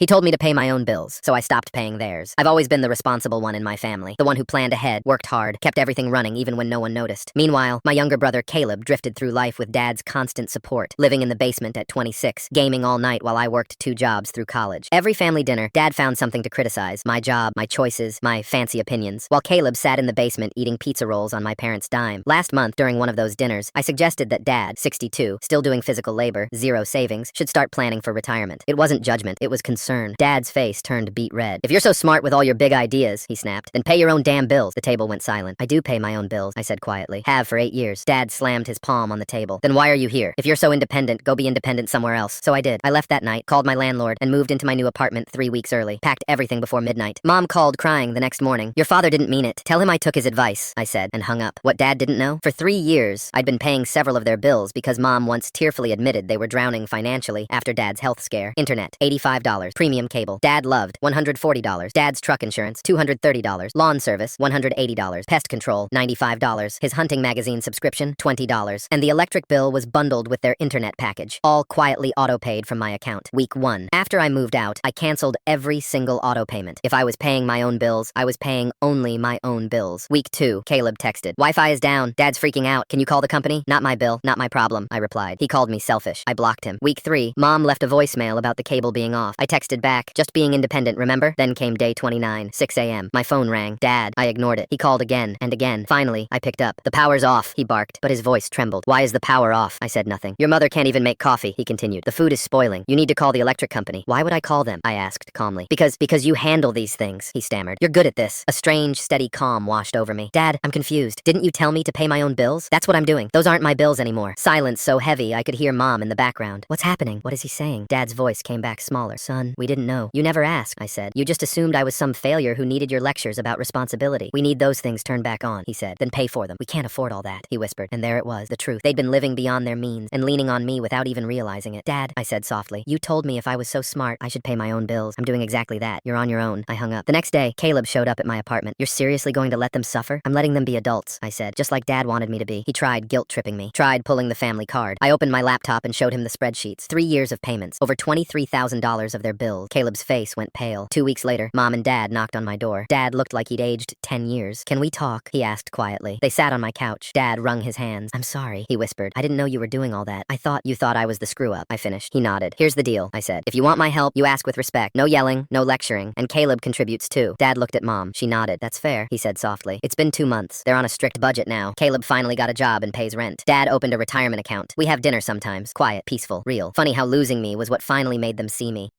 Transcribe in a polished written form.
He told me to pay my own bills, so I stopped paying theirs. I've always been the responsible one in my family, the one who planned ahead, worked hard, kept everything running even when no one noticed. Meanwhile, my younger brother Caleb drifted through life with Dad's constant support, living in the basement at 26, gaming all night while I worked 2 jobs through college. Every family dinner, Dad found something to criticize: my job, my choices, my fancy opinions, while Caleb sat in the basement eating pizza rolls on my parents' dime. Last month, during one of those dinners, I suggested that Dad, 62, still doing physical labor, 0 savings, should start planning for retirement. It wasn't judgment, it was concern. Dad's face turned beet red. "If you're so smart with all your big ideas," he snapped, "then pay your own damn bills." The table went silent. "I do pay my own bills," I said quietly. "Have for 8 years. Dad slammed his palm on the table. "Then why are you here? If you're so independent, go be independent somewhere else." So I did. I left that night, called my landlord, and moved into my new apartment 3 weeks early. Packed everything before midnight. Mom called crying the next morning. "Your father didn't mean it. Tell him I took his advice," I said, and hung up. What Dad didn't know? For 3 years, I'd been paying several of their bills because Mom once tearfully admitted they were drowning financially after Dad's health scare. Internet, $85. Premium cable. Dad loved, $140. Dad's truck insurance, $230. Lawn service, $180. Pest control, $95. His hunting magazine subscription, $20. And the electric bill was bundled with their internet package, all quietly auto-paid from my account. Week 1. After I moved out, I canceled every single auto payment. If I was paying my own bills, I was paying only my own bills. Week 2. Caleb texted, "Wi-Fi is down. Dad's freaking out. Can you call the company?" "Not my bill. Not my problem," I replied. He called me selfish. I blocked him. Week 3. Mom left a voicemail about the cable being off. I texted back, "Just being independent, remember?" Then came day 29, 6 a.m. My phone rang. Dad. I ignored it. He called again and again. Finally, I picked up. "The power's off," he barked, but his voice trembled. "Why is the power off?" I said nothing. "Your mother can't even make coffee," he continued. "The food is spoiling. You need to call the electric company." "Why would I call them?" I asked calmly. Because you handle these things," he stammered. "You're good at this." A strange, steady calm washed over me. "Dad, I'm confused. Didn't you tell me to pay my own bills? That's what I'm doing. Those aren't my bills anymore." Silence so heavy I could hear Mom in the background. "What's happening? What is he saying?" Dad's voice came back smaller. "Son, we didn't know. You never asked," I said. "You just assumed I was some failure who needed your lectures about responsibility. We need those things turned back on," he said. "Then pay for them." "We can't afford all that," he whispered. And there it was, the truth. They'd been living beyond their means and leaning on me without even realizing it. "Dad," I said softly, "you told me if I was so smart, I should pay my own bills. I'm doing exactly that. You're on your own." I hung up. The next day, Caleb showed up at my apartment. "You're seriously going to let them suffer?" "I'm letting them be adults," I said, "just like Dad wanted me to be." He tried guilt-tripping me, tried pulling the family card. I opened my laptop and showed him the spreadsheets. 3 years of payments, over $23,000 of their bills. Caleb's face went pale. 2 weeks later, Mom and Dad knocked on my door. Dad looked like he'd aged 10 years. "Can we talk?" he asked quietly. They sat on my couch. Dad wrung his hands. "I'm sorry," he whispered. "I didn't know you were doing all that. You thought I was the screw-up," I finished. He nodded. "Here's the deal," I said. "If you want my help, you ask with respect. No yelling, no lecturing, and Caleb contributes too." Dad looked at Mom. She nodded. "That's fair," he said softly. "It's been 2 months. They're on a strict budget now. Caleb finally got a job and pays rent. Dad opened a retirement account. We have dinner sometimes. Quiet, peaceful, real. Funny how losing me was what finally made them see me.